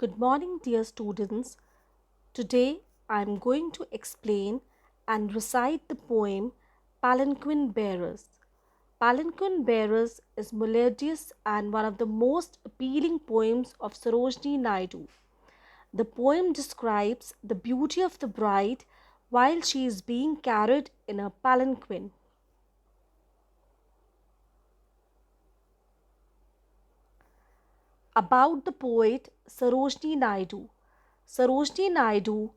Good morning, dear students. Today I am going to explain and recite the poem Palanquin Bearers. Palanquin Bearers is melodious and one of the most appealing poems of Sarojini Naidu. The poem describes the beauty of the bride while she is being carried in a palanquin. About the poet Sarojini Naidu. Sarojini Naidu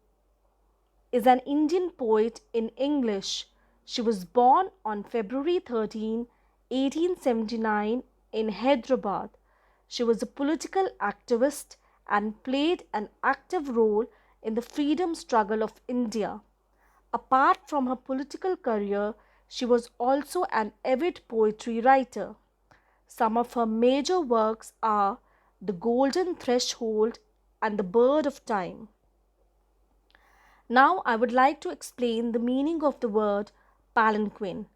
is an Indian poet in English. She was born on February 13, 1879 in Hyderabad. She was a political activist and played an active role in the freedom struggle of India. Apart from her political career, she was also an avid poetry writer. Some of her major works are The Golden Threshold and The Bird of Time. Now I would like to explain the meaning of the word palanquin.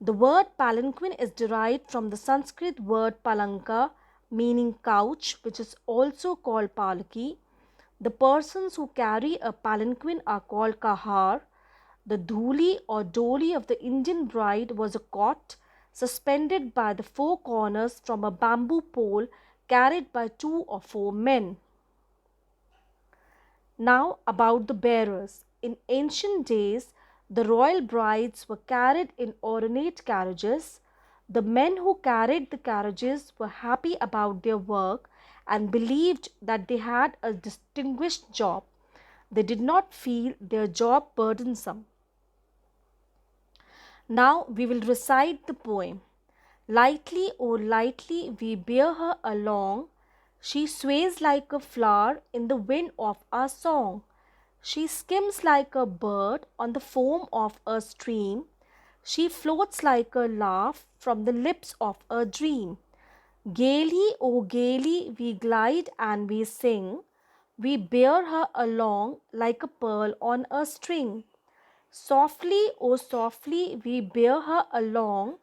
The word palanquin is derived from the Sanskrit word palanka, meaning couch, which is also called palaki. The persons who carry a palanquin are called kahar. The dhuli or doli of the Indian bride was a cot suspended by the four corners from a bamboo pole carried by 2 or 4 men. Now about the bearers. In ancient days, the royal brides were carried in ornate carriages. The men who carried the carriages were happy about their work and believed that they had a distinguished job. They did not feel their job burdensome. Now we will recite the poem. Lightly, oh lightly, we bear her along. She sways like a flower in the wind of our song. She skims like a bird on the foam of a stream. She floats like a laugh from the lips of a dream. Gaily, oh gaily, we glide and we sing. We bear her along like a pearl on a string. Softly, oh softly, we bear her along.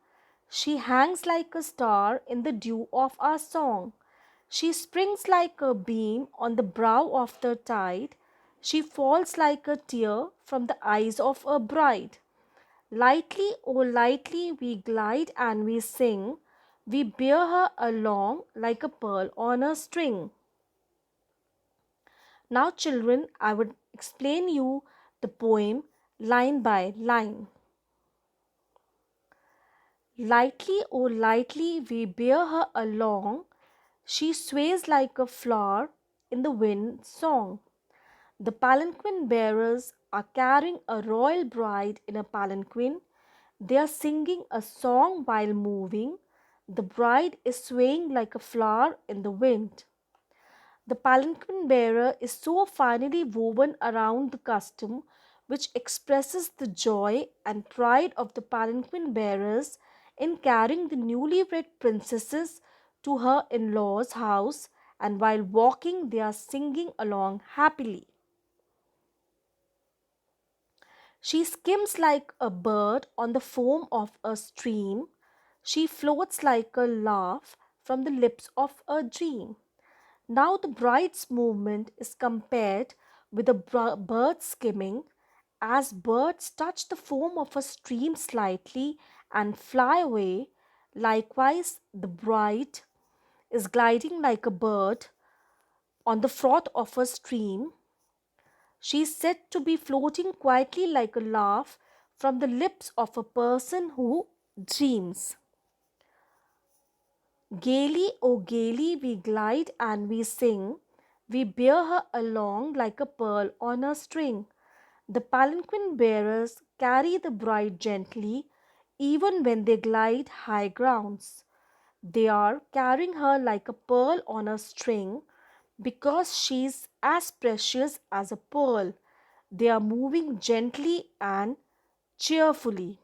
She hangs like a star in the dew of our song. She springs like a beam on the brow of the tide. She falls like a tear from the eyes of a bride. Lightly, oh lightly, we glide and we sing. We bear her along like a pearl on a string. Now, children, I would explain you the poem line by line. Lightly, oh lightly, we bear her along. She sways like a flower in the wind song. The palanquin bearers are carrying a royal bride in a palanquin. They are singing a song while moving. The bride is swaying like a flower in the wind. The palanquin bearer is so finely woven around the custom, which expresses the joy and pride of the palanquin bearers in carrying the newly wed princesses to her in law's house, and while walking, they are singing along happily. She skims like a bird on the foam of a stream. She floats like a laugh from the lips of a dream. Now the bride's movement is compared with a bird skimming. As birds touch the foam of a stream slightly and fly away, likewise the bride is gliding like a bird on the froth of a stream. She is said to be floating quietly like a laugh from the lips of a person who dreams. Gaily, oh gaily, we glide and we sing. We bear her along like a pearl on a string. The palanquin bearers carry the bride gently, even when they glide high grounds. They are carrying her like a pearl on a string because she is as precious as a pearl. They are moving gently and cheerfully.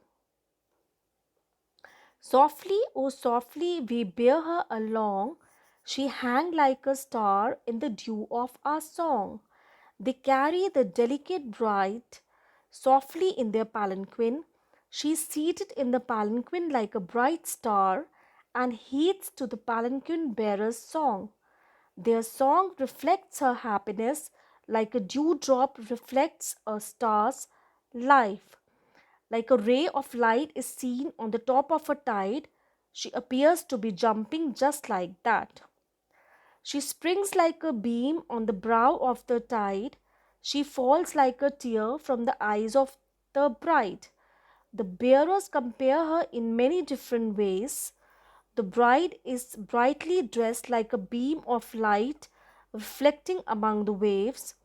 Softly, oh softly, we bear her along. She hangs like a star in the dew of our song. They carry the delicate bride softly in their palanquin. She is seated in the palanquin like a bright star and heeds to the palanquin bearer's song. Their song reflects her happiness like a dewdrop reflects a star's life. Like a ray of light is seen on the top of a tide, she appears to be jumping just like that. She springs like a beam on the brow of the tide. She falls like a tear from the eyes of the bride. The bearers compare her in many different ways. The bride is brightly dressed like a beam of light reflecting among the waves.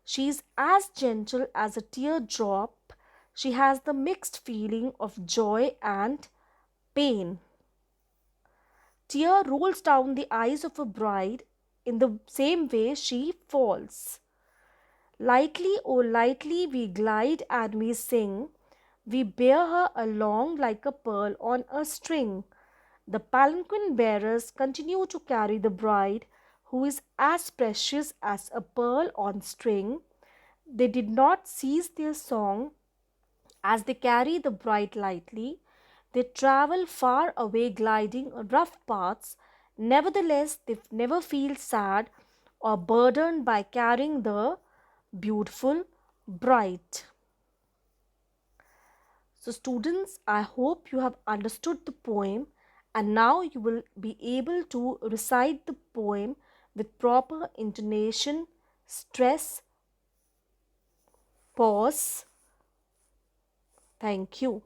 She is as gentle as a teardrop. She has the mixed feeling of joy and pain. Tear rolls down the eyes of a bride in the same way she falls. Lightly, oh lightly we glide and we sing. We bear her along like a pearl on a string. The palanquin bearers continue to carry the bride, who is as precious as a pearl on string. They did not cease their song as they carry the bride lightly. They travel far away, gliding rough paths. Nevertheless, they never feel sad or burdened by carrying the beautiful bride. So, students, I hope you have understood the poem, and now you will be able to recite the poem with proper intonation, stress, pause. Thank you.